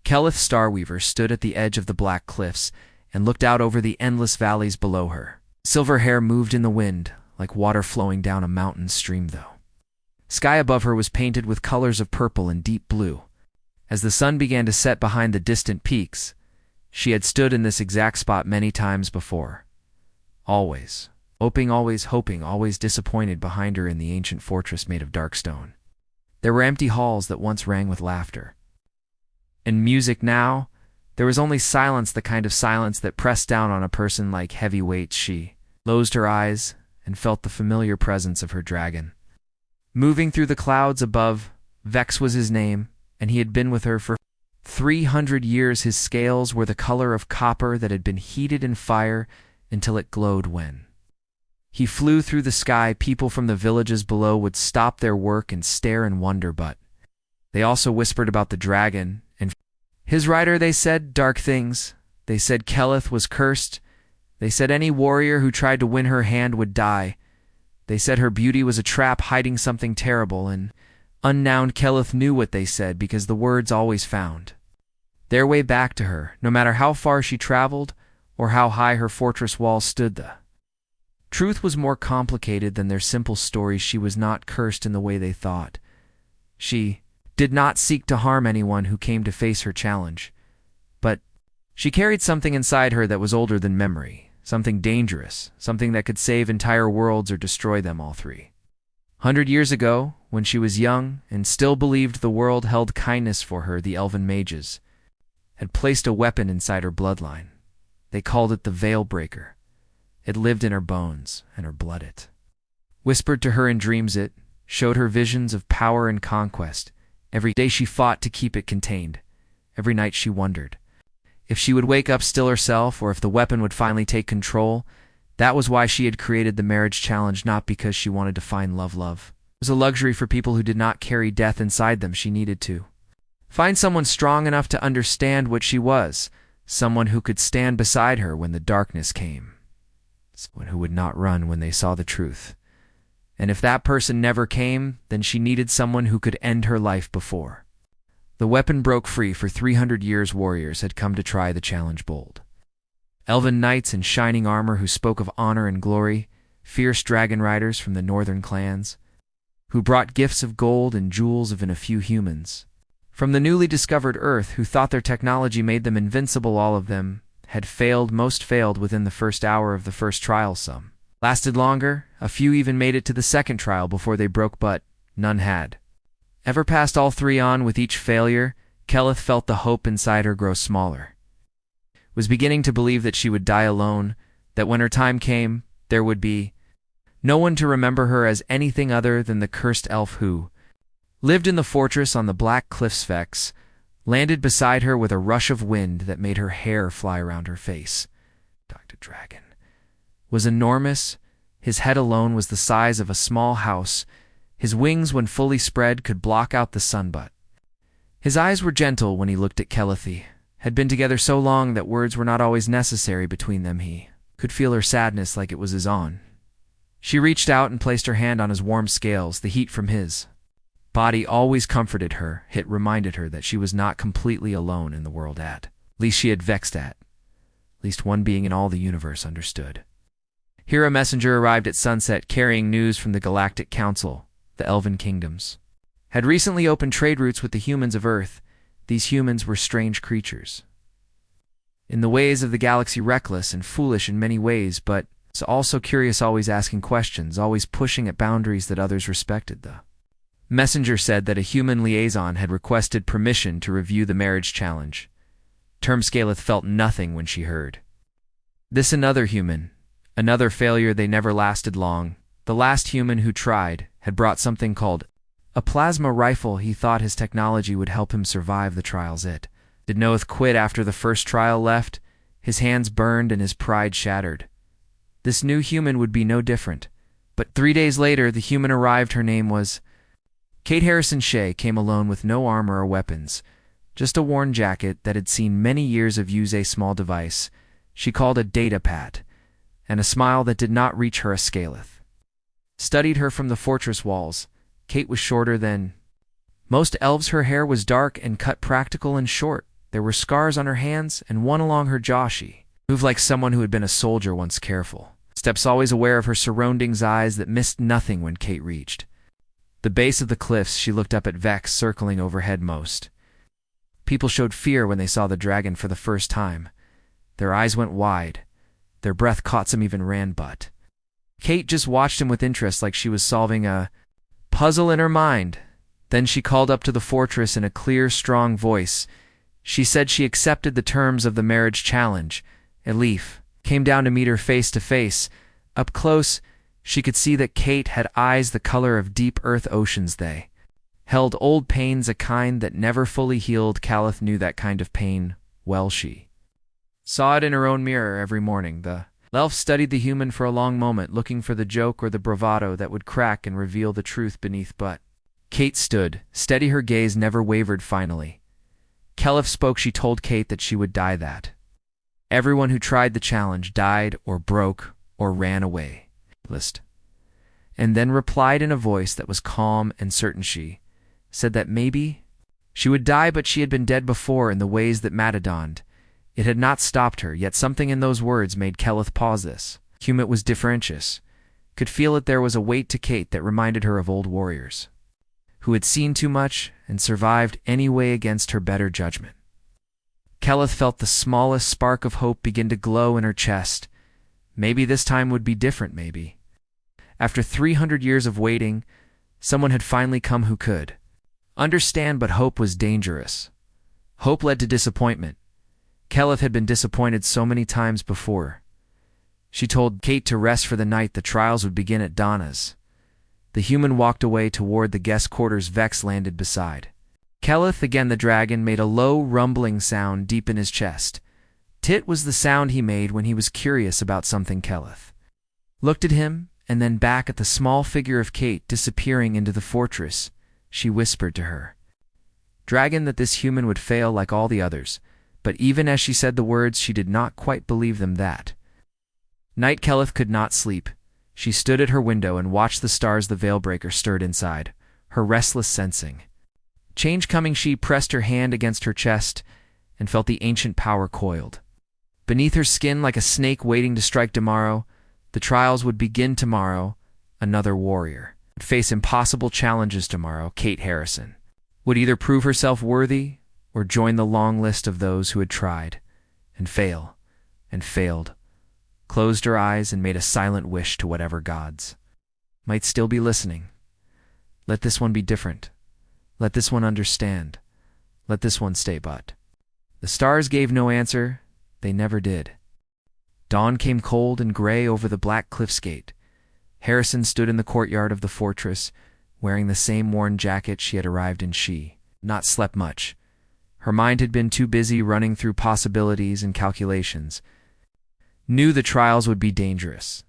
Kelith Starweaver stood at the edge of the black cliffs and looked out over the endless valleys below her. Silver hair moved in the wind, like water flowing down a mountain stream, though. Sky above her was painted with colors of purple and deep blue. As the sun began to set behind the distant peaks, she had stood in this exact spot many times before. Always hoping, always disappointed behind her in the ancient fortress made of dark stone. There were empty halls that once rang with laughter. And music now, there was only silence, the kind of silence that pressed down on a person like heavy weights. She closed her eyes and felt the familiar presence of her dragon. Moving through the clouds above, Vex was his name, and he had been with her for 300 years. His scales were the color of copper that had been heated in fire until it glowed when he flew through the sky. People from the villages below would stop their work and stare in wonder, but they also whispered about the dragon and his rider. They said dark things. They said Kelith was cursed. They said any warrior who tried to win her hand would die. They said her beauty was a trap hiding something terrible, and unnamed Kelith knew what they said because the words always found their way back to her, no matter how far she traveled or how high her fortress walls stood. The truth was more complicated than their simple stories. She was not cursed in the way they thought. She did not seek to harm anyone who came to face her challenge, but she carried something inside her that was older than memory, something dangerous, something that could save entire worlds or destroy them all. 300 years ago, when she was young and still believed the world held kindness for her, the elven mages had placed a weapon inside her bloodline. They called it the Veil Breaker. It lived in her bones and her blood. It whispered to her in dreams. It showed her visions of power and conquest. Every day she fought to keep it contained. Every night she wondered if she would wake up still herself or if the weapon would finally take control. That was why she had created the marriage challenge, not because she wanted to find love. Love was a luxury for people who did not carry death inside them. She needed to find someone strong enough to understand what she was, someone who could stand beside her when the darkness came, someone who would not run when they saw the truth. And if that person never came, then she needed someone who could end her life before the weapon broke free. For 300 years, warriors had come to try the challenge bold. Elven knights in shining armor who spoke of honor and glory, fierce dragon riders from the northern clans, who brought gifts of gold and jewels of in a few humans from the newly discovered Earth who thought their technology made them invincible. All of them had failed. Most failed within the first hour of the first trial. Some lasted longer. A few even made it to the second trial before they broke, but none had ever passed all three on. With each failure, Kelith felt the hope inside her grow smaller. Was beginning to believe that she would die alone, that when her time came, there would be no one to remember her as anything other than the cursed elf who lived in the fortress on the black cliffs. Vex landed beside her with a rush of wind that made her hair fly around her face. Dr. Dragon was enormous. His head alone was the size of a small house. His wings, when fully spread, could block out the sun, but his eyes were gentle when he looked at Kelith. Had been together so long that words were not always necessary between them. He could feel her sadness like it was his own. She reached out and placed her hand on his warm scales. The heat from his body always comforted her. It reminded her that she was not completely alone in the world. At least she had vexed at least one being in all the universe understood. Here a messenger arrived at sunset carrying news from the Galactic Council. The Elven Kingdoms had recently opened trade routes with the humans of Earth. These humans were strange creatures, in the ways of the galaxy, reckless and foolish in many ways, but also curious, always asking questions, always pushing at boundaries that others respected. The messenger said that a human liaison had requested permission to review the marriage challenge. Termscaleth felt nothing when she heard this. Another human, another failure. They never lasted long. The last human who tried had brought something called a plasma rifle. He thought his technology would help him survive the trials. It did. Noeth quit after the first trial. Left his hands burned and his pride shattered. This new human would be no different. But 3 days later, the human arrived. Her name was Kate Harrison Shea. Came alone with no armor or weapons, just a worn jacket that had seen many years of use. A small device she called a data pad, and a smile that did not reach her. A Scaleth studied her from the fortress walls. Kate was shorter than most elves. Her hair was dark and cut practical and short. There were scars on her hands and one along her jaw. She moved like someone who had been a soldier once, careful. Steps always aware of her surroundings, eyes that missed nothing when Kate reached the base of the cliffs. She looked up at Vex circling overhead. Most people showed fear when they saw the dragon for the first time. Their eyes went wide. Their breath caught, some even ran, but Kate just watched him with interest, like she was solving a puzzle in her mind. Then she called up to the fortress in a clear, strong voice. She said she accepted the terms of the marriage challenge. Elif came down to meet her face to face. Up close, she could see that Kate had eyes the color of deep earth oceans. They held old pains, a kind that never fully healed. Caliph knew that kind of pain well. She saw it in her own mirror every morning. The elf studied the human for a long moment, looking for the joke or the bravado that would crack and reveal the truth beneath. But Kate stood steady, her gaze never wavered. Finally, Caliph spoke. She told Kate that she would die, that everyone who tried the challenge died or broke or ran away. And then replied in a voice that was calm and certain. She said that maybe she would die, but she had been dead before in the ways that matadoned. It had not stopped her, yet something in those words made Kelith pause. This human was differentious. Could feel it. There was a weight to Kate that reminded her of old warriors who had seen too much and survived anyway against her better judgment. Kelith felt the smallest spark of hope begin to glow in her chest. Maybe this time would be different. Maybe after 300 years of waiting, someone had finally come who could understand. But hope was dangerous. Hope led to disappointment. Kelith had been disappointed so many times before. She told Kate to rest for the night. The trials would begin at Donna's. The human walked away toward the guest quarters. Vex landed beside Kelith. Again the dragon made a low rumbling sound deep in his chest. Tit was the sound he made when he was curious about something. Kelith looked at him and then back at the small figure of Kate disappearing into the fortress. She whispered to her dragon that this human would fail like all the others. But even as she said the words, she did not quite believe them. That night Kelith could not sleep. She stood at her window and watched the stars. The veilbreaker stirred inside her, restless, sensing change coming. She pressed her hand against her chest and felt the ancient power coiled beneath her skin like a snake waiting to strike. Tomorrow, the trials would begin. Tomorrow, another warrior would face impossible challenges. Tomorrow, Kate Harrison would either prove herself worthy or join the long list of those who had tried and failed, closed her eyes and made a silent wish to whatever gods might still be listening. Let this one be different. Let this one understand. Let this one stay. But the stars gave no answer. They never did. Dawn came cold and gray over the black cliff's gate. Harrison stood in the courtyard of the fortress, wearing the same worn jacket she had arrived in. She not slept much. Her mind had been too busy running through possibilities and calculations. Knew the trials would be dangerous.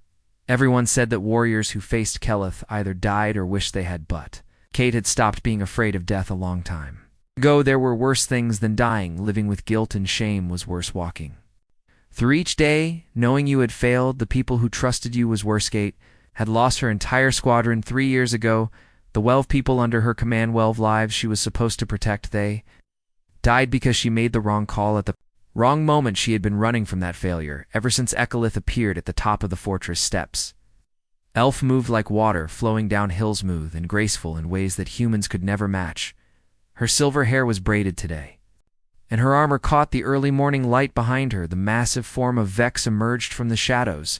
Everyone said that warriors who faced Kelith either died or wished they had. But Kate had stopped being afraid of death a long time ago. There were worse things than dying. Living with guilt and shame was worse. Walking through each day, knowing you had failed the people who trusted you, was worse. Kate had lost her entire squadron 3 years ago. The 12 people under her command, 12 lives she was supposed to protect. They died because she made the wrong call at the wrong moment. She had been running from that failure ever since Ecolith appeared at the top of the fortress steps. Elf moved like water, flowing downhill, smooth and graceful in ways that humans could never match. Her silver hair was braided today, and her armor caught the early morning light behind her. The massive form of Vex emerged from the shadows.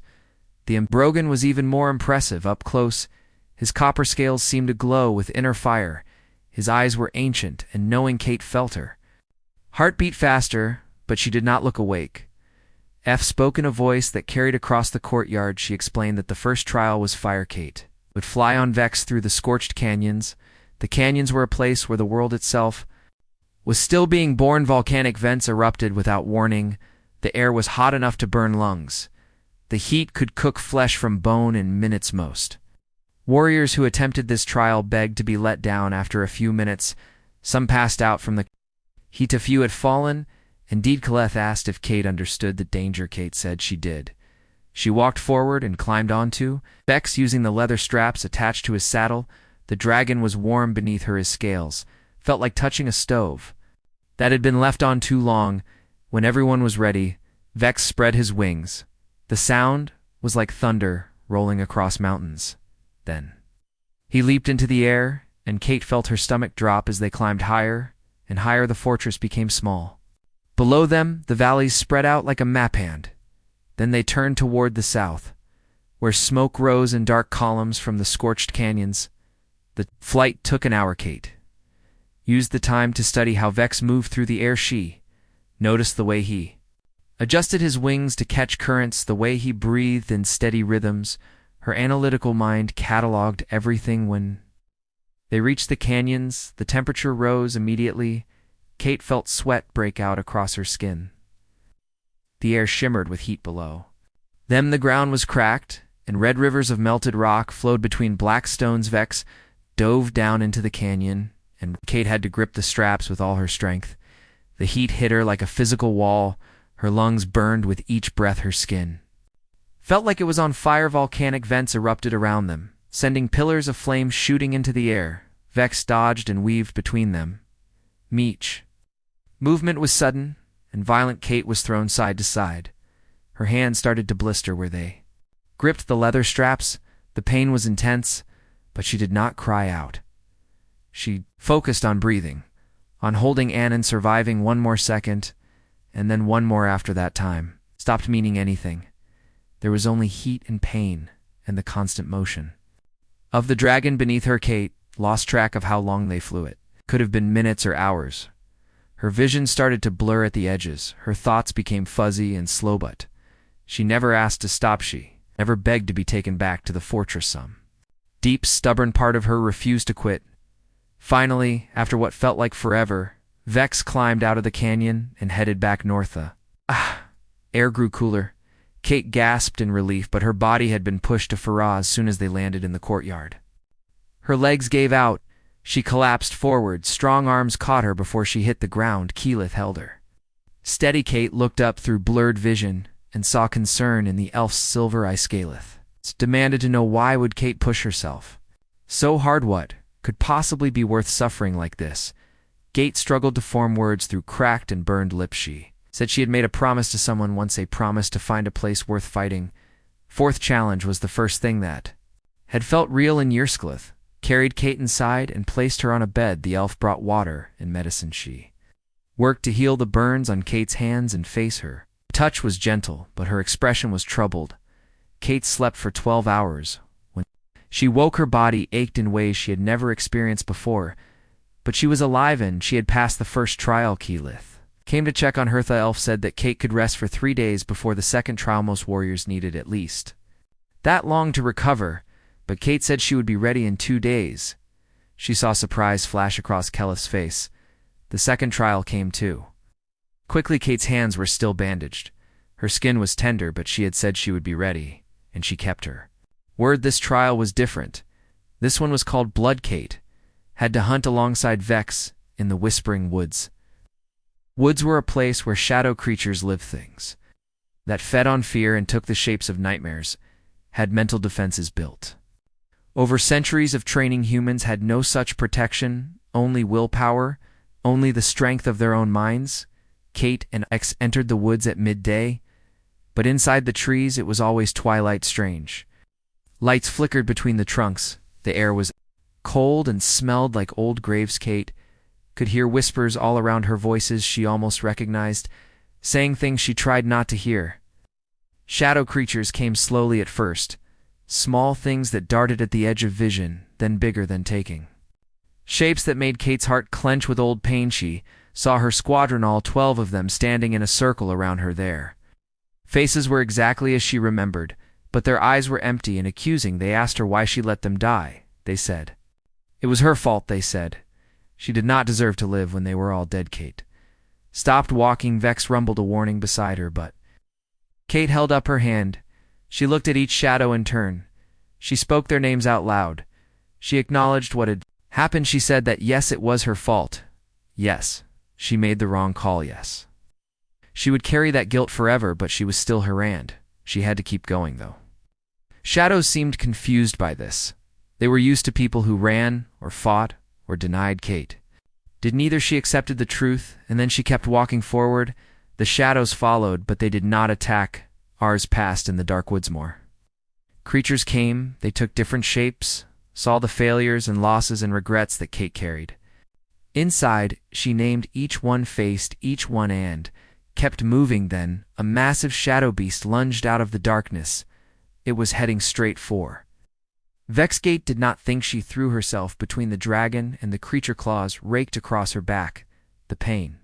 The Brogan was even more impressive up close. His copper scales seemed to glow with inner fire. His eyes were ancient, and knowing Kate felt her heart beat faster, but she did not look awake. F spoke in a voice that carried across the courtyard. She explained that the first trial was fire. Kate would fly on Vex through the scorched canyons. The canyons were a place where the world itself was still being born. Volcanic vents erupted without warning. The air was hot enough to burn lungs. The heat could cook flesh from bone in minutes. Most warriors who attempted this trial begged to be let down after a few minutes. Some passed out from the heat. A few had fallen. Indeed, Kelith asked if Kate understood the danger. Kate said she did. She walked forward and climbed onto Vex using the leather straps attached to his saddle. The dragon was warm beneath her. His scales felt like touching a stove. that had been left on too long. When everyone was ready, Vex spread his wings. The sound was like thunder rolling across mountains. Then he leaped into the air, and Kate felt her stomach drop as they climbed higher, and higher the fortress became small. Below them, the valleys spread out like a map hand. Then they turned toward the south, where smoke rose in dark columns from the scorched canyons. The flight took an hour. Kate used the time to study how Vex moved through the air. She noticed the way he adjusted his wings to catch currents, the way he breathed in steady rhythms. Her analytical mind cataloged everything. When they reached the canyons, the temperature rose immediately. Kate felt sweat break out across her skin. The air shimmered with heat below. Then the ground was cracked, and red rivers of melted rock flowed between black stones. Vex dove down into the canyon, and Kate had to grip the straps with all her strength. The heat hit her like a physical wall. Her lungs burned with each breath. Her skin felt like it was on fire. Volcanic vents erupted around them, sending pillars of flame shooting into the air. Vex dodged and weaved between them. Each movement was sudden and violent. Kate was thrown side to side. Her hands started to blister where they gripped the leather straps. The pain was intense, but she did not cry out. She focused on breathing, on holding Anne and surviving one more second, and then one more after that time stopped meaning anything. There was only heat and pain and the constant motion of the dragon beneath her. Kate lost track of how long they flew. It could have been minutes or hours. Her vision started to blur at the edges. Her thoughts became fuzzy and slow, but she never asked to stop. She never begged to be taken back to the fortress. Some deep, stubborn part of her refused to quit. Finally, after what felt like forever, Vex climbed out of the canyon and headed back north. The air grew cooler. Kate gasped in relief, but her body had been pushed to Faraz as soon as they landed in the courtyard. Her legs gave out. She collapsed forward. Strong arms caught her before she hit the ground. Keyleth held her steady. Kate looked up through blurred vision and saw concern in the elf's silver eyes. Keyleth demanded to know why would Kate push herself so hard. What could possibly be worth suffering like this? Kate struggled to form words through cracked and burned lips. She said she had made a promise to someone once, a promise to find a place worth fighting. Fourth challenge was the first thing that had felt real in years. Keyleth carried Kate inside and placed her on a bed. The elf brought water and medicine. She worked to heal the burns on Kate's hands and face. Her touch was gentle, but her expression was troubled. Kate slept for 12 hours. When she woke, her body ached in ways she had never experienced before, but she was alive and she had passed the first trial. Keyleth came to check on her. The elf said that Kate could rest for 3 days before the second trial. Most warriors needed at least that long to recover, but Kate said she would be ready in 2 days. She saw surprise flash across Keyleth's face. The second trial came too. Quickly, Kate's hands were still bandaged. Her skin was tender, but she had said she would be ready, and she kept her word. This trial was different. This one was called Blood. Kate had to hunt alongside Vex in the Whispering Woods. Woods were a place where shadow creatures lived, things that fed on fear and took the shapes of nightmares, had mental defenses built. Over centuries of training, humans had no such protection, only willpower, only the strength of their own minds. Kate and X entered the woods at midday, but inside the trees it was always twilight. Strange lights flickered between the trunks. The air was cold and smelled like old graves. Kate could hear whispers all around her, voices she almost recognized, saying things she tried not to hear. Shadow creatures came slowly at first, small things that darted at the edge of vision, then bigger, than taking shapes that made Kate's heart clench with old pain. She saw her squadron, all 12 of them, standing in a circle around her. Their faces were exactly as she remembered, but their eyes were empty and accusing. They asked her why she let them die. They said it was her fault. They said she did not deserve to live when they were all dead. Kate stopped walking. Vex rumbled a warning beside her, but Kate held up her hand. She looked at each shadow in turn. She spoke their names out loud. She acknowledged what had happened. She said that yes, it was her fault. Yes, she made the wrong call. Yes, she would carry that guilt forever, but she was still her Rand. She had to keep going, though. Shadows seemed confused by this. They were used to people who ran or fought or denied. Kate Did neither she accepted the truth, and then she kept walking forward. The shadows followed, but they did not attack. Ours passed in the dark woods more. Creatures came, they took different shapes, saw the failures and losses and regrets that Kate carried. Inside, she named each one, faced each one, and kept moving. Then a massive shadow beast lunged out of the darkness. It was heading straight for Vexgate. Did not think she threw herself between the dragon and the creature. Claws raked across her back. The pain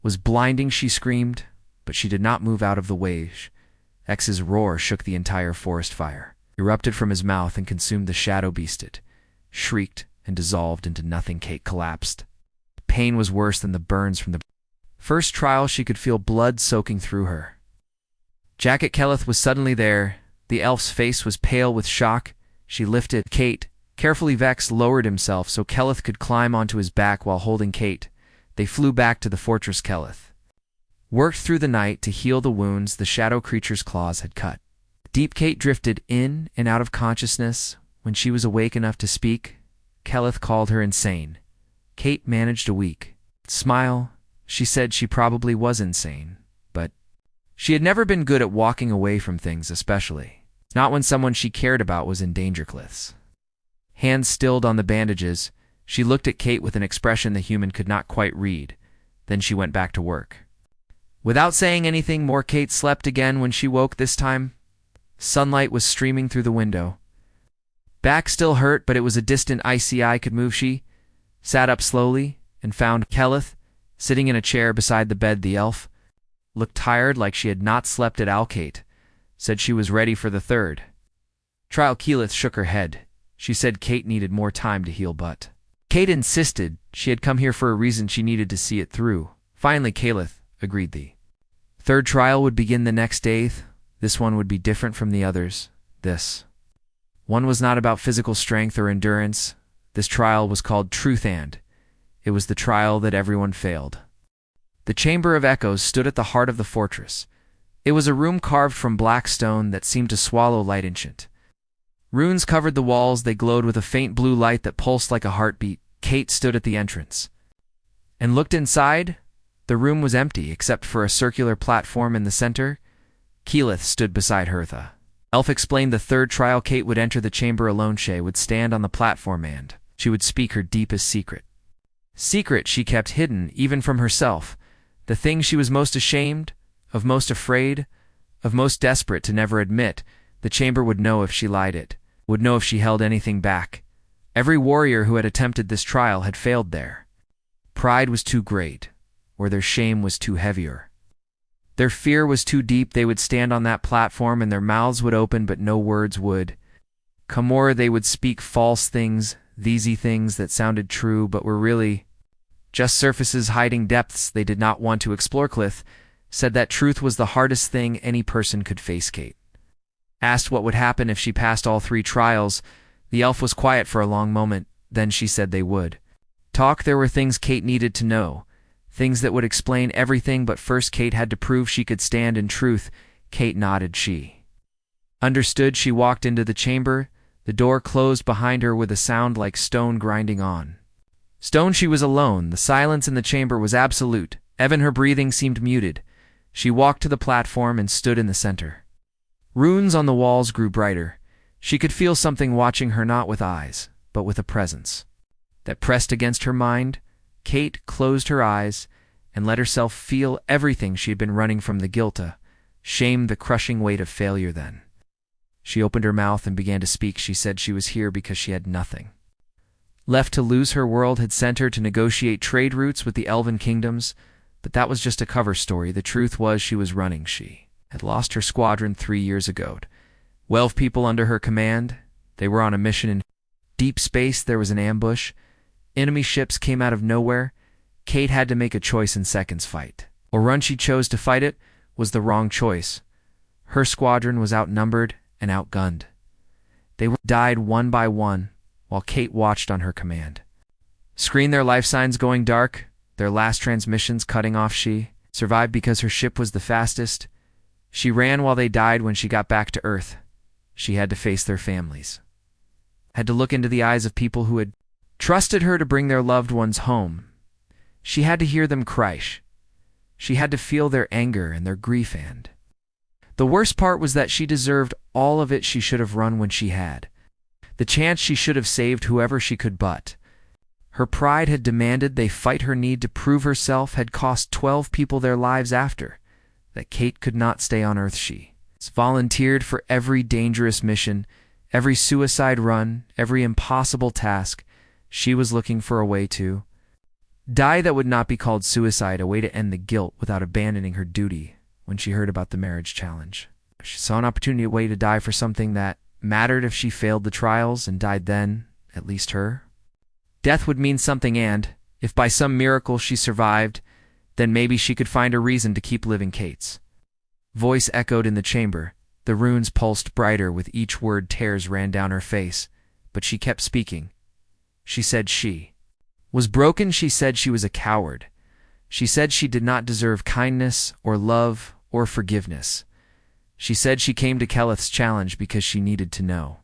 was blinding. She screamed, but she did not move out of the way. X's roar shook the entire forest. Fire erupted from his mouth and consumed the shadow beast. It shrieked and dissolved into nothing. Kate collapsed. The pain was worse than the burns from the first trial. She could feel blood soaking through her jacket. Kelleth was suddenly there. The elf's face was pale with shock. She lifted Kate carefully. Vex lowered himself so Kelleth could climb onto his back while holding Kate. They flew back to the fortress. Kelleth worked through the night to heal the wounds the shadow creature's claws had cut. Deep Kate drifted in and out of consciousness. When she was awake enough to speak, Kelleth called her insane. Kate managed a weak smile. She said she probably was insane, but she had never been good at walking away from things, especially not when someone she cared about was in danger. Cliff's hands stilled on the bandages. She looked at Kate with an expression the human could not quite read. Then she went back to work. Without saying anything more, Kate slept again. When she woke this time, sunlight was streaming through the window. Back still hurt, but it was a distant icy eye could move. She sat up slowly and found Kelleth sitting in a chair beside the bed. The elf looked tired, like she had not slept at all. Kate said she was ready for the third trial. Kelleth shook her head. She said Kate needed more time to heal, but Kate insisted she had come here for a reason. She needed to see it through. Finally, Kelleth agreed. The third trial would begin the next day. This one would be different from the others. This one was not about physical strength or endurance. This trial was called Truth, and it was the trial that everyone failed. The Chamber of Echoes stood at the heart of the fortress. It was a room carved from black stone that seemed to swallow light. Ancient runes covered the walls. They glowed with a faint blue light that pulsed like a heartbeat. Kate stood at the entrance and looked inside. The room was empty except for a circular platform in the center. Kelleth stood beside her. The elf explained the third trial. Kate would enter the chamber alone. She would stand on the platform and she would speak her deepest secret. Secret she kept hidden even from herself. The thing she was most ashamed of, most afraid of, most desperate to never admit. The chamber would know if she lied. It would know if she held anything back. Every warrior who had attempted this trial had failed there. Pride was too great, or their shame was too heavier. Their fear was too deep. They would stand on that platform and their mouths would open, but no words would come. Or they would speak false things, these things that sounded true but were really just surfaces hiding depths they did not want to explore. Cliff said that truth was the hardest thing any person could face. Kate asked what would happen if she passed all three trials. The elf was quiet for a long moment. Then she said they would talk. There were things Kate needed to know, things that would explain everything, but first Kate had to prove she could stand in truth. Kate nodded. She understood. She walked into the chamber. The door closed behind her with a sound like stone grinding on stone. She was alone. The silence in the chamber was absolute. Even her breathing seemed muted. She walked to the platform and stood in the center. Runes on the walls grew brighter. She could feel something watching her, not with eyes, but with a presence that pressed against her mind. Kate closed her eyes and let herself feel everything she had been running from: the guilt, shame, the crushing weight of failure. Then she opened her mouth and began to speak. She said she was here because she had nothing left to lose. Her world had sent her to negotiate trade routes with the elven kingdoms, but that was just a cover story. The truth was she was running. She had lost her squadron 3 years ago. 12 people under her command. They were on a mission in deep space. There was an ambush. Enemy ships came out of nowhere. Kate had to make a choice in seconds: fight or run. She chose to fight. It was the wrong choice. Her squadron was outnumbered and outgunned. They died one by one while Kate watched on her command screen, their life signs going dark, their last transmissions cutting off. She survived because her ship was the fastest. She ran while they died. When she got back to Earth, she had to face their families, had to look into the eyes of people who had trusted her to bring their loved ones home. She had to hear them crash. She had to feel their anger and their grief, and the worst part was that she deserved all of it. She should have run when she had the chance. She should have saved whoever she could, but her pride had demanded they fight. Her need to prove herself had cost 12 people their lives. After that, Kate could not stay on Earth. She volunteered for every dangerous mission, every suicide run, every impossible task. She was looking for a way to die that would not be called suicide, a way to end the guilt without abandoning her duty. When she heard about the marriage challenge, she saw an opportunity, a way to die for something that mattered. If she failed the trials and died, then at least her death would mean something, and if by some miracle she survived, then maybe she could find a reason to keep living. Kate's voice echoed in the chamber. The runes pulsed brighter with each word. Tears ran down her face, but she kept speaking. She said she was broken. She said she was a coward. She said she did not deserve kindness or love or forgiveness. She said she came to Keleth's challenge because she needed to know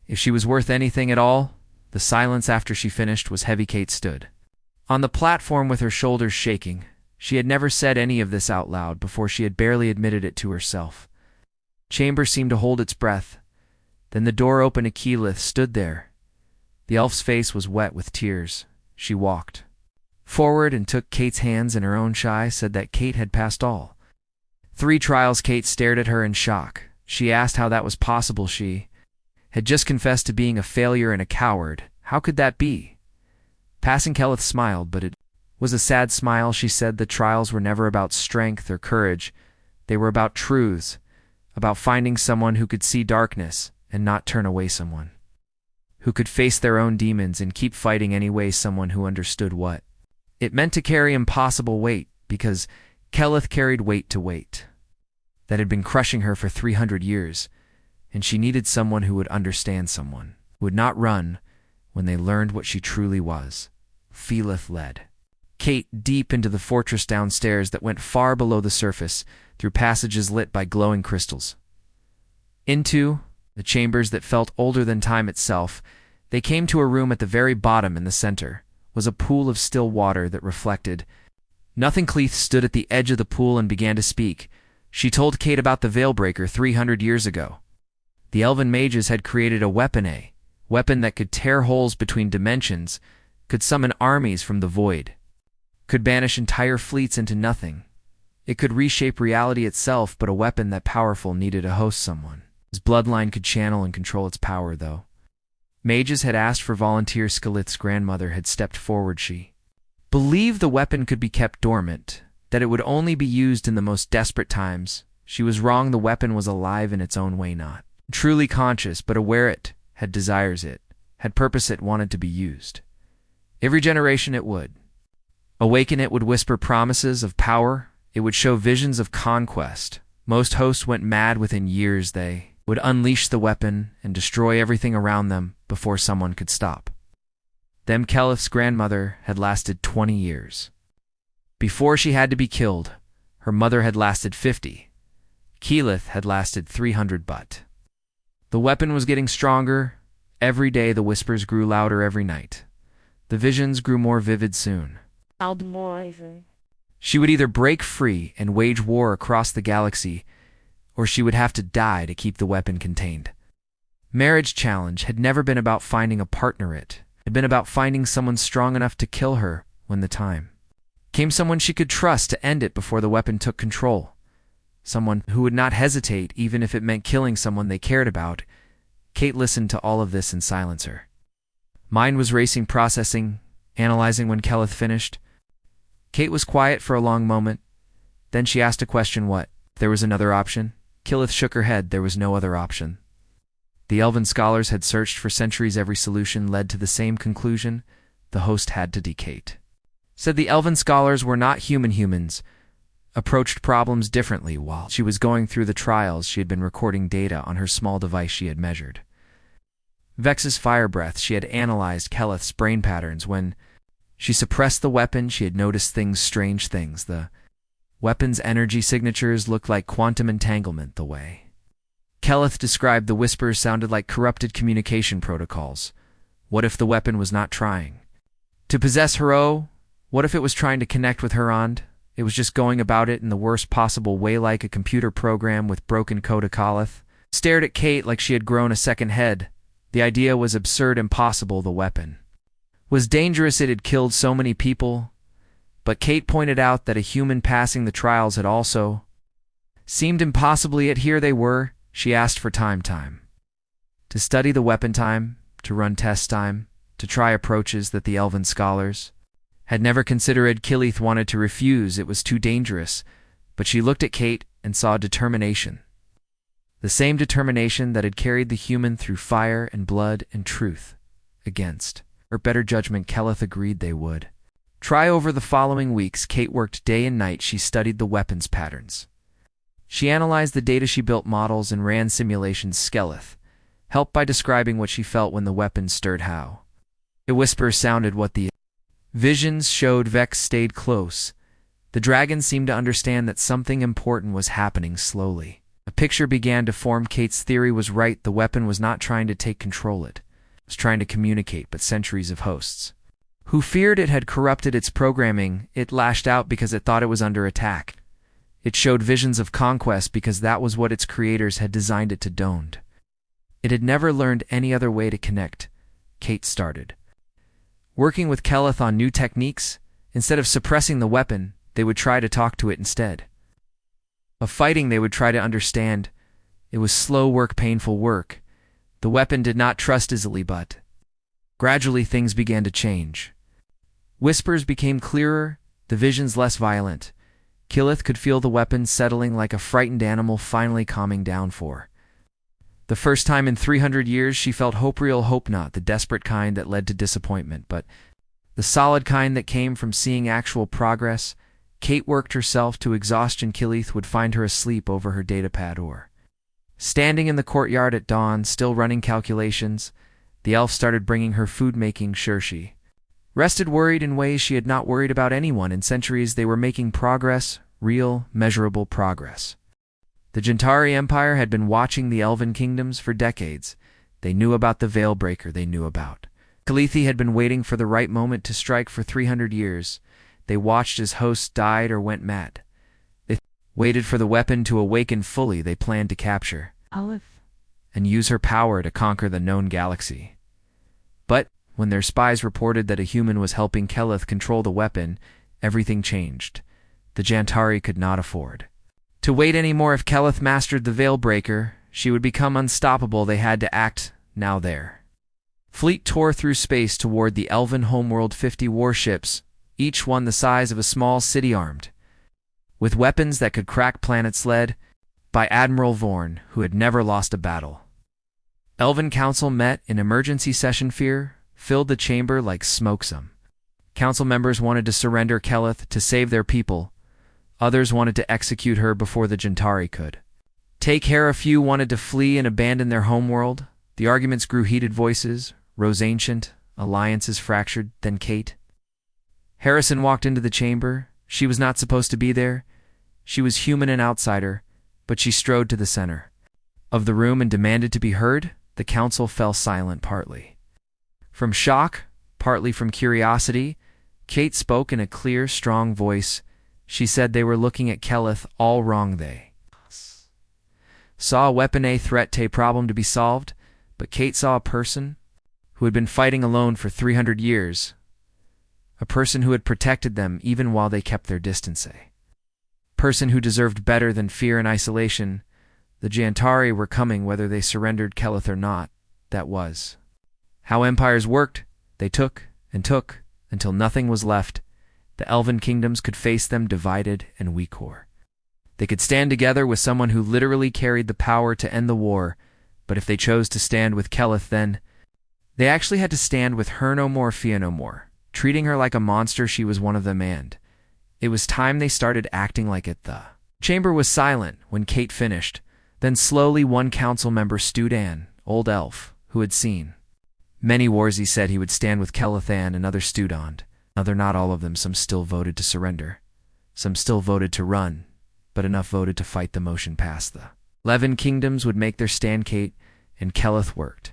if she was worth anything at all. The silence after she finished was heavy. Kate stood on the platform with her shoulders shaking. She had never said any of this out loud before. She had barely admitted it to herself. Chamber seemed to hold its breath. Then the door opened. Keleth stood there. The elf's face was wet with tears. She walked forward and took Kate's hands in her own. Shy said that Kate had passed all 3 trials. Kate stared at her in shock. She asked how that was possible. She had just confessed to being a failure and a coward. How could that be? Passing. Keleth smiled, but it was a sad smile. She said the trials were never about strength or courage. They were about truths, about finding someone who could see darkness and not turn away, someone who could face their own demons and keep fighting anyway, someone who understood what it meant to carry impossible weight, because Keleth carried weight that had been crushing her for 300 years, and she needed someone who would understand, someone who would not run when they learned what she truly was. Keleth led Kate deep into the fortress downstairs that went far below the surface, through passages lit by glowing crystals, into the chambers that felt older than time itself. They came to a room at the very bottom. In the center was a pool of still water that reflected nothing. Keleth stood at the edge of the pool and began to speak. She told Kate about the Veilbreaker 300 years ago. The elven mages had created a weapon that could tear holes between dimensions, could summon armies from the void, could banish entire fleets into nothing. It could reshape reality itself, but a weapon that powerful needed a host, someone whose bloodline could channel and control its power. Though mages had asked for volunteers, Keleth's grandmother had stepped forward. She believed the weapon could be kept dormant, that it would only be used in the most desperate times. She was wrong. The weapon was alive in its own way, not truly conscious, but aware. It had desires, it had purpose, it wanted to be used. Every generation it would awaken, it would whisper promises of power, it would show visions of conquest. Most hosts went mad within years. They would unleash the weapon and destroy everything around them before someone could stop them. Keleth's grandmother had lasted 20 years. Before she had to be killed, her mother had lasted 50. Keleth had lasted 300, but the weapon was getting stronger. Every day the whispers grew louder. Every night the visions grew more vivid. Soon she would either break free and wage war across the galaxy, or she would have to die to keep the weapon contained. Marriage challenge had never been about finding a partner. It had been about finding someone strong enough to kill her when the time came, someone she could trust to end it before the weapon took control, someone who would not hesitate even if it meant killing someone they cared about. Kate listened to all of this in silence. Her mind was racing, processing, analyzing. When Keleth finished, Kate was quiet for a long moment. Then she asked a question. What if there was another option? Keleth shook her head. There was no other option. The elven scholars had searched for centuries. Every solution led to the same conclusion. The host had to Kate said the elven scholars were not humans, approached problems differently. While she was going through the trials, she had been recording data on her small device. She had measured Vex's fire breath. She had analyzed Keleth's brain patterns. When she suppressed the weapon, she had noticed strange things. The weapon's energy signatures looked like quantum entanglement. The way Keleth described the whispers sounded like corrupted communication protocols. What if the weapon was not trying to possess her? Oh, What if it was trying to connect with her aunt? It was just going about it in the worst possible way, like a computer program with broken code. Caliph stared at Kate like she had grown a second head. The idea was absurd, impossible. The weapon was dangerous. It had killed so many people. But Kate pointed out that a human passing the trials had also seemed impossibly. Yet here they were. She asked for time. To study the weapon, time to run tests, time to try approaches that the elven scholars had never considered. Killith wanted to refuse. It was too dangerous. But she looked at Kate and saw determination. The same determination that had carried the human through fire and blood and truth. Against her better judgment, Killith agreed they would try. Over the following weeks, Kate worked day and night. She studied the weapons patterns. She analyzed the data. She built models and ran simulations. Skelleth helped by describing what she felt when the weapon stirred, how a whisper sounded, what the visions showed. Vex stayed close. The dragon seemed to understand that something important was happening. Slowly, a picture began to form. Kate's theory was right. The weapon was not trying to take control. It was trying to communicate, but centuries of hosts who feared it had corrupted its programming. It lashed out because it thought it was under attack. It showed visions of conquest because that was what its creators had designed it to do. It had never learned any other way to connect. Kate started working with Killith on new techniques. Instead of suppressing the weapon, they would try to talk to it. Instead of fighting, they would try to understand. It was slow work, painful work. The weapon did not trust easily, but gradually things began to change. Whispers became clearer, the visions less violent. Killith could feel the weapon settling like a frightened animal, finally calming down. For the first time in 300 years, she felt hope, real hope, not the desperate kind that led to disappointment, but the solid kind that came from seeing actual progress. Kate worked herself to exhaustion. Killith would find her asleep over her datapad or standing in the courtyard at dawn, still running calculations. The elf started bringing her food, making sure she rested, worried in ways she had not worried about anyone in centuries. They were making progress, real, measurable progress. The Gentari Empire had been watching the Elven kingdoms for decades. They knew about the Veilbreaker. They knew about Kalithi. Had been waiting for the right moment to strike for 300 years. They watched as hosts died or went mad. They waited for the weapon to awaken fully. They planned to capture Olive and use her power to conquer the known galaxy. But when their spies reported that a human was helping Killith control the weapon, everything changed. The Jantari could not afford to wait anymore. If Killith mastered the Veilbreaker, she would become unstoppable. They had to act now. Their fleet tore through space toward the Elven homeworld. 50 warships, each one the size of a small city, armed with weapons that could crack planets, led by Admiral Vorn, who had never lost a battle. Elven Council met in emergency session. Fear filled the chamber like smoke. Some council members wanted to surrender Killith to save their people. Others wanted to execute her before the Gentari could take care. A few wanted to flee and abandon their homeworld. The arguments grew heated. Voices rose ancient, alliances fractured. Then Kate Harrison walked into the chamber. She was not supposed to be there. She was human, an outsider, but she strode to the center of the room and demanded to be heard. The council fell silent, partly from shock, partly from curiosity. Kate spoke in a clear, strong voice. She said they were looking at Killith all wrong. They saw a weapon, a threat, a problem to be solved, but Kate saw a person who had been fighting alone for 300 years, a person who had protected them even while they kept their distance, a person who deserved better than fear and isolation. The Jantari were coming whether they surrendered Killith or not. That was how empires worked. They took and took until nothing was left. The Elven kingdoms could face them divided and weak, or they could stand together with someone who literally carried the power to end the war. But if they chose to stand with Killith, then they actually had to stand with her. No more fear, no more treating her like a monster. She was one of them, and it was time they started acting like it. The chamber was silent when Kate finished. Then slowly one council member, Studan, old elf, who had seen many wars, he said he would stand with Killith. And another Studand. Other, not all of them. Some still voted to surrender. Some still voted to run, but enough voted to fight the motion past. The 11 kingdoms would make their stand. Kate and Killith worked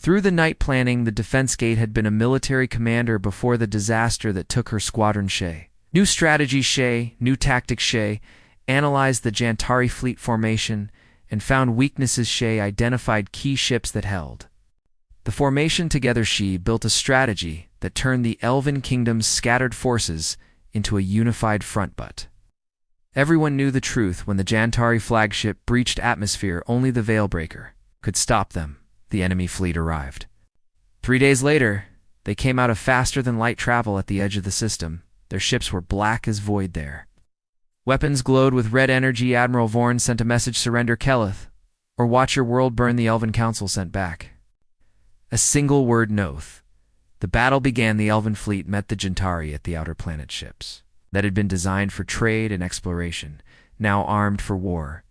Through the night planning, the defense gate had been a military commander before the disaster that took her squadron. Shay. New strategy Shay, new tactics Shay, analyzed the Jantari fleet formation, and found weaknesses. Shay identified key ships that held. The formation together she built a strategy that turned the Elven Kingdom's scattered forces into a unified front. But everyone knew the truth: when the Jantari flagship breached atmosphere, only the Veilbreaker could stop them. The enemy fleet arrived. 3 days later, they came out of faster-than-light travel at the edge of the system. Their ships were black as void there. Weapons glowed with red energy. Admiral Vorn sent a message: surrender Keleth, or watch your world burn. The Elven Council sent back a single word: Noth. The battle began. The Elven fleet met the Jantari at the outer planet. Ships that had been designed for trade and exploration, now armed for war.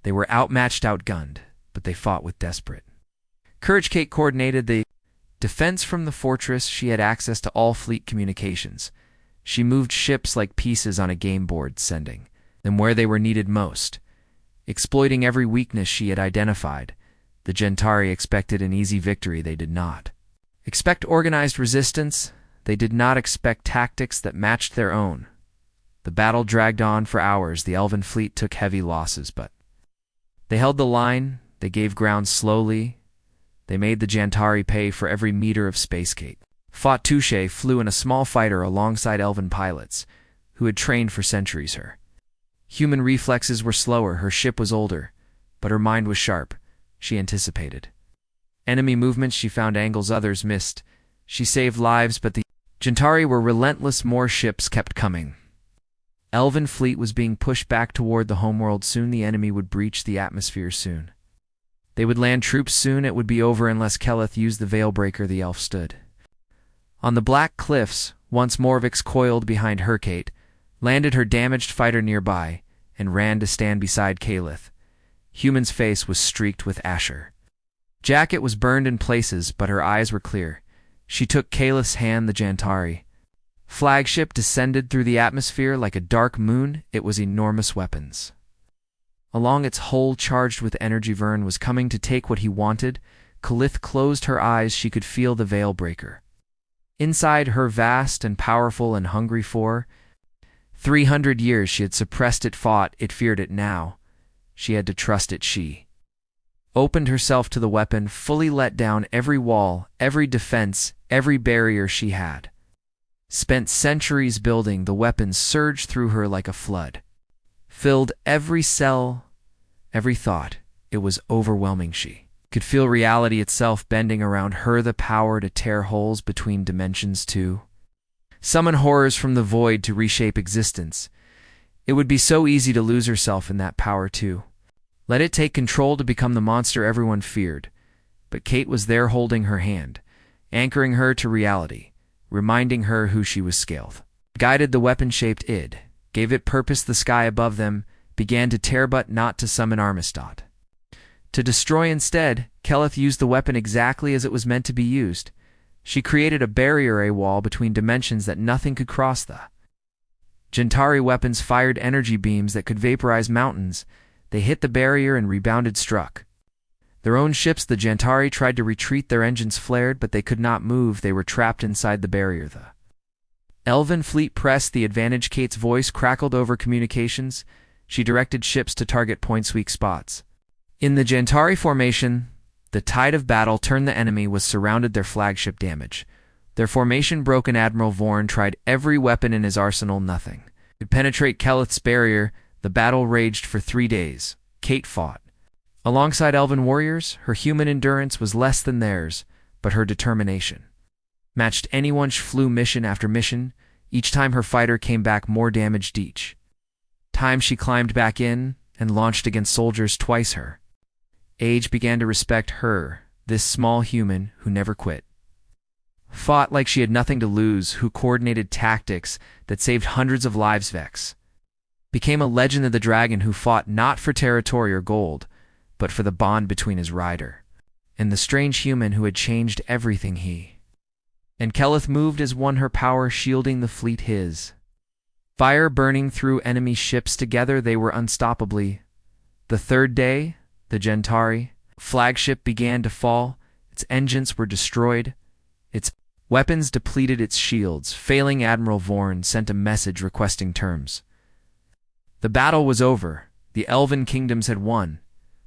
They were outmatched, outgunned, but they fought with desperate courage. Kate coordinated the defense from the fortress. She had access to all fleet communications. She moved ships like pieces on a game board, sending them where they were needed most. Exploiting every weakness she had identified, the Jantari expected an easy victory. They did not expect organized resistance. They did not expect tactics that matched their own. The battle dragged on for hours. The Elven fleet took heavy losses, but they held the line. They gave ground slowly. They made the Jantari pay for every meter of space. Kate fought. Touche flew in a small fighter alongside Elven pilots who had trained for centuries. Her human reflexes were slower. Her ship was older, but her mind was sharp. She anticipated enemy movements. She found angles others missed. She saved lives, but the Jantari were relentless. More ships kept coming. Elven fleet was being pushed back toward the homeworld. Soon the enemy would breach the atmosphere. Soon they would land troops. Soon it would be over unless Keleth used the Veilbreaker. The elf stood on the black cliffs. Once Morvix coiled behind her. Kate landed her damaged fighter nearby and ran to stand beside Keleth. Human's face was streaked with asher. Jacket was burned in places, but her eyes were clear. She took Keleth's hand. The Jantari flagship descended through the atmosphere like a dark moon. It was enormous. Weapons along its hull charged with energy. Vern was coming to take what he wanted. Keleth closed her eyes. She could feel the Veilbreaker inside her, vast and powerful and hungry. For 300 years she had suppressed it, fought it, feared it. Now she had to trust it. She opened herself to the weapon, fully let down every wall, every defense, every barrier she had spent centuries building. The weapons surged through her like a flood, filled every cell, every thought. It was overwhelming. She could feel reality itself bending around her, the power to tear holes between dimensions, to summon horrors from the void, to reshape existence. It would be so easy to lose herself in that power, to let it take control, to become the monster everyone feared. But Kate was there, holding her hand, anchoring her to reality, reminding her who she was. Scaled guided the weapon-shaped id, gave it purpose. The sky above them began to tear, but not to summon Armistot. To destroy instead. Keleth used the weapon exactly as it was meant to be used. She created a barrier, a wall between dimensions that nothing could cross. The Jantari weapons fired energy beams that could vaporize mountains. They hit the barrier and rebounded, struck their own ships. The Jantari tried to retreat. Their engines flared, but they could not move. They were trapped inside the barrier. The Elven fleet pressed the advantage. Kate's voice crackled over communications. She directed ships to target points, weak spots. In the Jantari formation, the tide of battle turned. The enemy was surrounded. Their flagship damage. Their formation broken. Admiral Vorn tried every weapon in his arsenal. Nothing could penetrate Keleth's barrier. The battle raged for 3 days. Kate fought alongside Elven warriors. Her human endurance was less than theirs, but her determination matched anyone. She flew mission after mission. Each time her fighter came back more damaged. Each time she climbed back in and launched against soldiers twice her age began to respect her. This small human who never quit, fought like she had nothing to lose, who coordinated tactics that saved hundreds of lives. Vex became a legend of the dragon who fought not for territory or gold, but for the bond between his rider and the strange human who had changed everything. He and Keleth moved as one, her power shielding the fleet, his fire burning through enemy ships. Together they were unstoppably. The third day, the Jantari flagship began to fall. Its engines were destroyed, its weapons depleted, its shields. Failing Admiral Vorn sent a message requesting terms. The battle was over. The Elven kingdoms had won,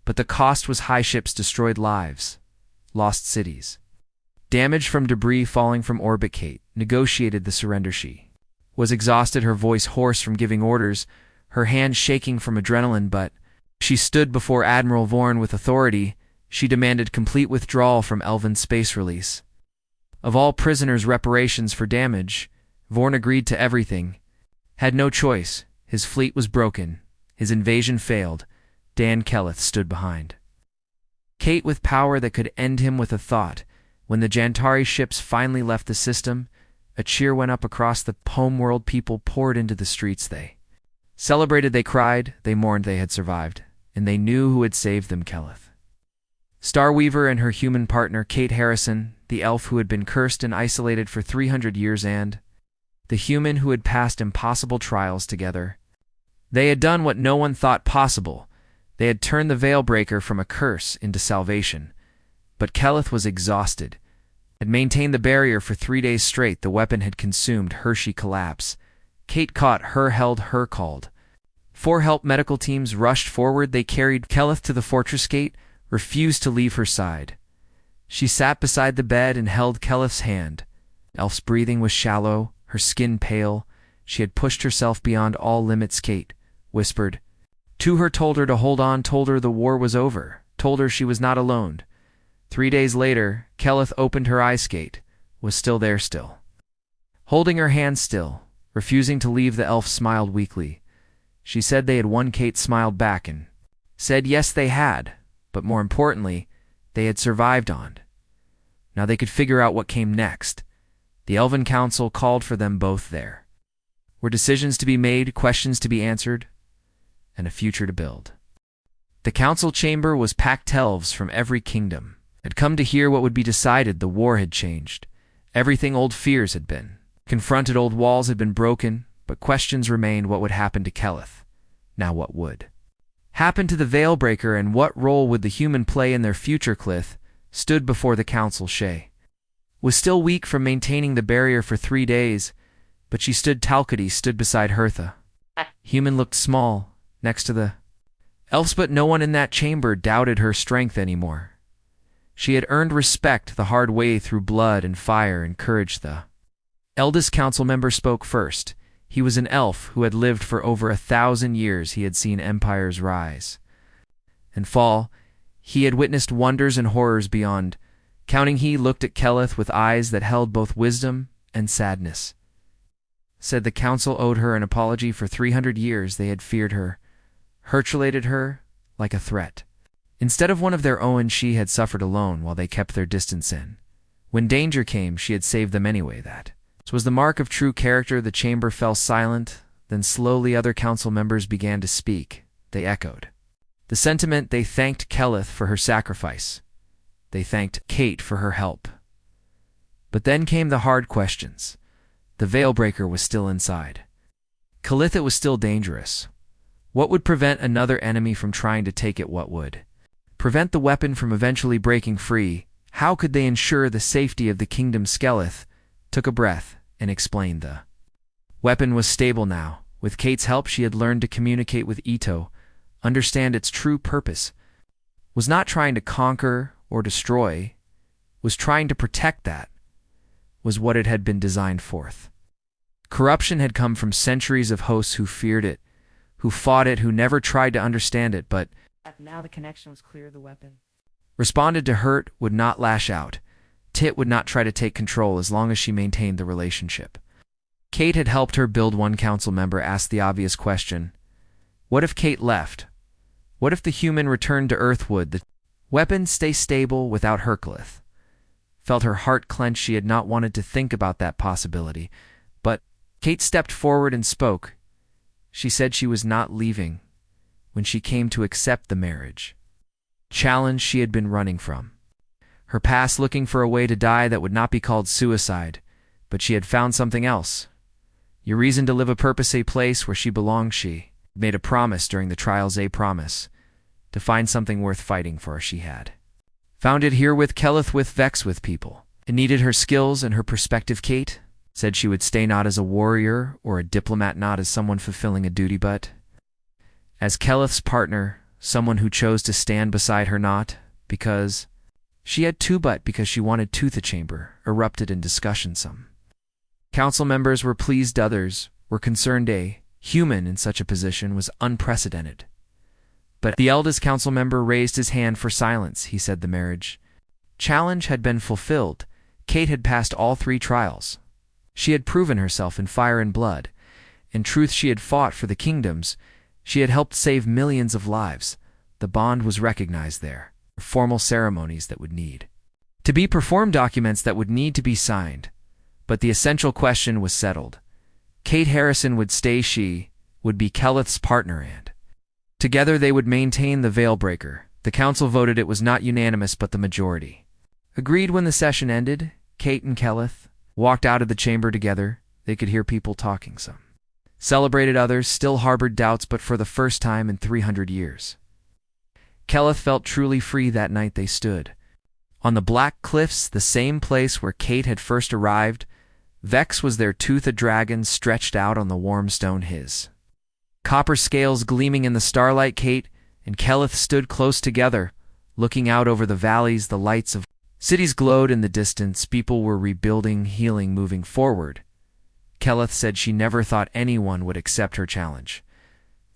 but the cost was high. Ships destroyed, lives lost, cities. Damage from debris falling from orbit. Kate negotiated the surrender. She was exhausted, her voice hoarse from giving orders, her hands shaking from adrenaline, but she stood before Admiral Vorn with authority. She demanded complete withdrawal from Elven space release. Of all prisoners, reparations for damage. Vorn agreed to everything. Had no choice. His fleet was broken. His invasion failed. Dan Kelleth stood behind. Kate with power that could end him with a thought. When the Jantari ships finally left the system, a cheer went up across the homeworld. People poured into the streets. They celebrated, they cried, they mourned. They had survived, and they knew who had saved them: Kelleth. Starweaver and her human partner, Kate Harrison, the elf who had been cursed and isolated for 300 years, and the human who had passed impossible trials together. They had done what no one thought possible. They had turned the Veilbreaker from a curse into salvation. But Kelleth was exhausted. Had maintained the barrier for 3 days straight. The weapon had consumed her. She collapsed. Kate caught her, held her, called. 4 help medical teams rushed forward. They carried Kelleth to the fortress gate, refused to leave her side. She sat beside the bed and held Kelleth's hand. Elf's breathing was shallow, her skin pale. She had pushed herself beyond all limits. Kate whispered to her, told her to hold on, told her the war was over, told her she was not alone. 3 days later, Kelleth opened her eyes. Kate was still there, still holding her hand, still refusing to leave. The elf smiled weakly. She said they had won. Kate smiled back and said yes, they had, but more importantly, they had survived on. Now they could figure out what came next. The Elven Council called for them both. There were decisions to be made, questions to be answered, and a future to build. The council chamber was packed. Elves from every kingdom had come to hear what would be decided. The war had changed. Everything. Old fears had been confronted, old walls had been broken, but questions remained. What would happen to Kelleth? Now what would happen to the Veilbreaker, and what role would the human play in their future? Clith stood before the council. She was still weak from maintaining the barrier for 3 days, but she stood. Talcody stood beside Hertha. Human looked small next to the elves, but no one in that chamber doubted her strength anymore. She had earned respect the hard way through blood and fire and courage. The eldest council member spoke first. He was an elf who had lived for over 1,000 years. He had seen empires rise and fall. He had witnessed wonders and horrors beyond counting. He looked at Kelleth with eyes that held both wisdom and sadness. Said the council owed her an apology. For 300 years they had feared her, hurtulated her like a threat. Instead of one of their own, she had suffered alone while they kept their distance in. When danger came, she had saved them anyway. That was the mark of true character. The chamber fell silent. Then slowly other council members began to speak. They echoed the sentiment. They thanked Kelleth for her sacrifice. They thanked Kate for her help. But then came the hard questions. The Veilbreaker was still inside. Calitha was still dangerous. What would prevent another enemy from trying to take it? What would prevent the weapon from eventually breaking free? How could they ensure the safety of the kingdom? Skelleth took a breath and explained. The weapon was stable now. With Kate's help, she had learned to communicate with Ito, understand its true purpose. Was not trying to conquer or destroy, was trying to protect. That was what it had been designed forth. Corruption had come from centuries of hosts who feared it, who fought it, who never tried to understand it, but now the connection was clear. The weapon responded to hurt, would not lash out. Tit would not try to take control as long as she maintained the relationship. Kate had helped her build. One council member asked the obvious question. What if Kate left? What if the human returned to Earth? Would the weapon stay stable without Herculeth? Felt her heart clench. She had not wanted to think about that possibility, but Kate stepped forward and spoke. She said she was not leaving when she came to accept the marriage challenge she had been running from. Her past, looking for a way to die that would not be called suicide, but she had found something else. Your reason to live, a purpose, a place where she belonged. She made a promise during the trials, a promise to find something worth fighting for. She had Found it here with Kelleth with Vex with people. It needed her skills and her perspective. Kate said she would stay not as a warrior or a diplomat, not as someone fulfilling a duty, but as Kelleth's partner, someone who chose to stand beside her, not because she had to, but because she wanted to. The chamber erupted in discussion. Some council members were pleased, others were concerned. A human in such a position was unprecedented. But the eldest council member raised his hand for silence. He said the marriage challenge had been fulfilled. Kate had passed all 3 trials. She had proven herself in fire and blood. In truth, she had fought for the kingdoms. She had helped save millions of lives. The bond was recognized there. Formal ceremonies that would need to be performed, documents that would need to be signed. But the essential question was settled. Kate Harrison would stay. She would be Kelleth's partner, and together they would maintain the Veilbreaker. The council voted. It was not unanimous, but the majority agreed. When the session ended, Kate and Kelleth walked out of the chamber together. They could hear people talking. Some celebrated, others still harbored doubts, but for the first time in 300 years, Kelleth felt truly free. That night they stood on the Black Cliffs, the same place where Kate had first arrived. Vex was there, tooth a dragon stretched out on the warm stone, his copper scales gleaming in the starlight. Kate and Kelleth stood close together, looking out over the valleys. The lights of cities glowed in the distance. People were rebuilding, healing, moving forward. Kelleth said she never thought anyone would accept her challenge.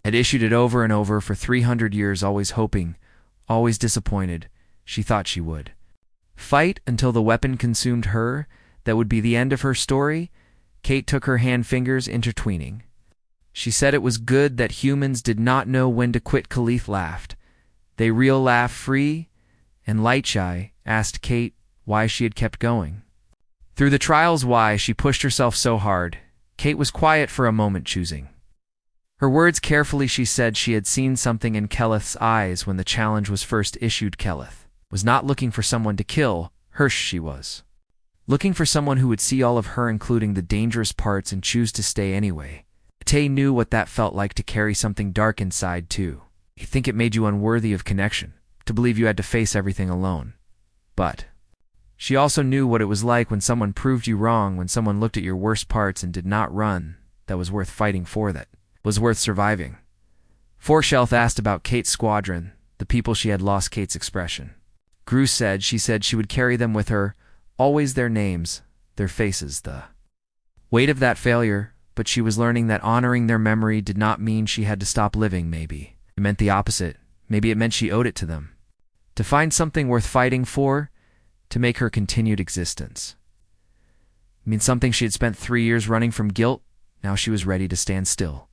Had issued it over and over for 300 years, always hoping, always disappointed. She thought she would fight until the weapon consumed her. That would be the end of her story. Kate took her hand, fingers intertwining. She said it was good that humans did not know when to quit. Kelleth laughed. They real laugh, free and light. Shy asked Kate why she had kept going through the trials, why she pushed herself so hard. Kate was quiet for a moment, choosing her words carefully. She said she had seen something in Kelleth's eyes when the challenge was first issued. Kelleth was not looking for someone to kill her. She was looking for someone who would see all of her, including the dangerous parts, and choose to stay anyway. Tay knew what that felt like, to carry something dark inside too. You think it made you unworthy of connection, to believe you had to face everything alone. But she also knew what it was like when someone proved you wrong, when someone looked at your worst parts and did not run. That was worth fighting for, that was worth surviving. Forshelth asked about Kate's squadron, the people she had lost. Kate's expression grew. She said she would carry them with her, always their names, their faces, the weight of that failure. But she was learning that honoring their memory did not mean she had to stop living. Maybe it meant the opposite. Maybe it meant she owed it to them, to find something worth fighting for, to make her continued existence. I mean, something she had spent 3 years running from guilt. Now she was ready to stand still,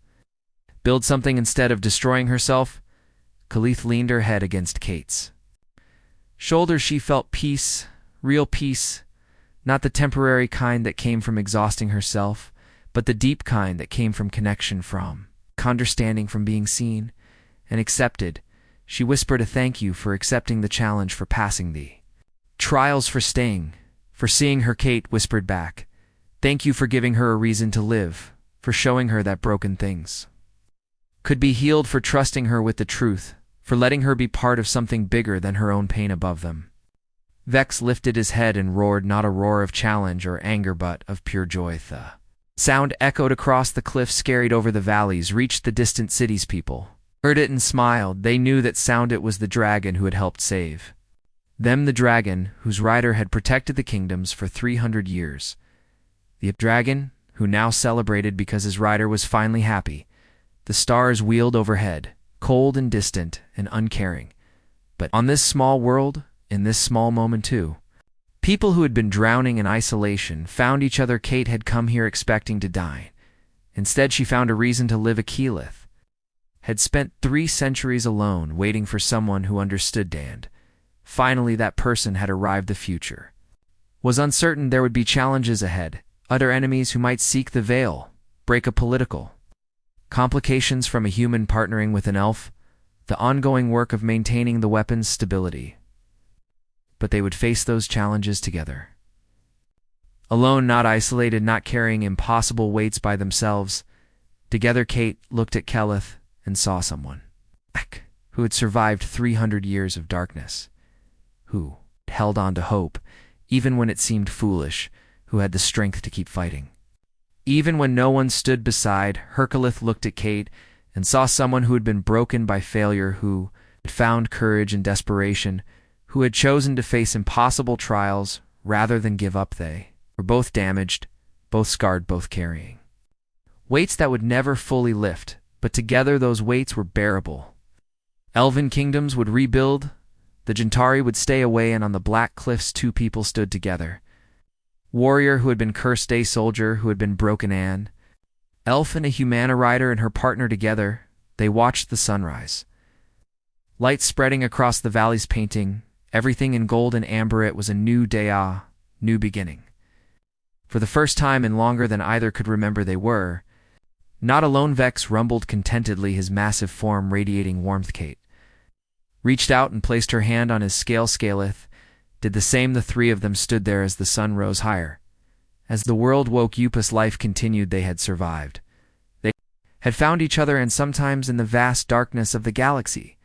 build something instead of destroying herself. Kelleth leaned her head against Kate's shoulder. She felt peace, real peace, not the temporary kind that came from exhausting herself, but the deep kind that came from connection, from understanding, from being seen and accepted. She whispered a thank you for accepting the challenge, for passing the trials, for staying, for seeing her. Kate whispered back, thank you for giving her a reason to live, for showing her that broken things could be healed, for trusting her with the truth, for letting her be part of something bigger than her own pain above them. Vex lifted his head and roared, not a roar of challenge or anger, but of pure joy. The sound echoed across the cliffs, carried over the valleys, reached the distant cities. People heard it and smiled. They knew that sound. It was the dragon who had helped save them, the dragon whose rider had protected the kingdoms for 300 years. The dragon who now celebrated because his rider was finally happy. The stars wheeled overhead, cold and distant and uncaring. But on this small world, in this small moment too, people who had been drowning in isolation found each other. Kate had come here expecting to die. Instead, she found a reason to live. Kelleth had spent 3 centuries alone, waiting for someone who understood, and finally that person had arrived. The future was uncertain. There would be challenges ahead, other enemies who might seek the veil, break a political complications from a human partnering with an elf, the ongoing work of maintaining the weapon's stability. But they would face those challenges together. Alone, not isolated, not carrying impossible weights by themselves. Together. Kate looked at Kelleth and saw someone who had survived 300 years of darkness, who held on to hope, even when it seemed foolish, who had the strength to keep fighting. Even when no one stood beside, Hercules looked at Kate and saw someone who had been broken by failure, who had found courage in desperation, who had chosen to face impossible trials rather than give up. They were both damaged, both scarred, both carrying weights that would never fully lift, but together those weights were bearable. Elven kingdoms would rebuild, the Gentari would stay away, and on the black cliffs two people stood together. Warrior who had been cursed, a soldier who had been broken, Anne. Elf and a Humana rider and her partner together, they watched the sunrise. Light spreading across the valleys, painting everything in gold and amber. It was a new day, a new beginning. For the first time in longer than either could remember, they were not alone. Vex rumbled contentedly, his massive form radiating warmth. Kate reached out and placed her hand on his scale. Scaleth did the same. The three of them stood there as the sun rose higher. As the world woke, Upus life continued. They had survived. They had found each other, and sometimes in the vast darkness of the galaxy,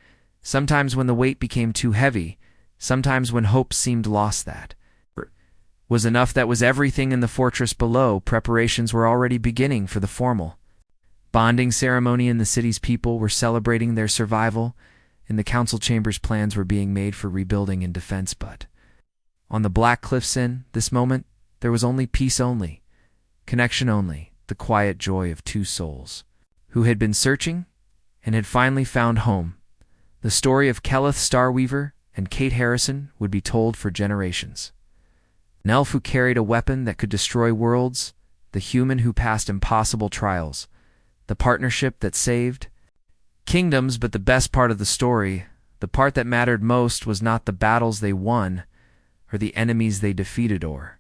sometimes when the weight became too heavy, sometimes when hope seemed lost, that was enough. That was everything. In the fortress below, preparations were already beginning for the formal bonding ceremony, and the city's people were celebrating their survival. In the council chambers, plans were being made for rebuilding and defense, but on the Black Cliffs, in this moment, there was only peace, only connection, only the quiet joy of two souls who had been searching and had finally found home. The story of Keleth Starweaver and Kate Harrison would be told for generations. An elf who carried a weapon that could destroy worlds, the human who passed impossible trials, the partnership that saved kingdoms. But the best part of the story, the part that mattered most, was not the battles they won or the enemies they defeated or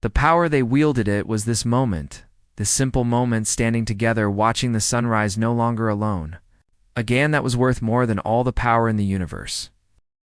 the power they wielded. It was this moment, this simple moment, standing together, watching the sunrise, no longer alone. Again, that was worth more than all the power in the universe.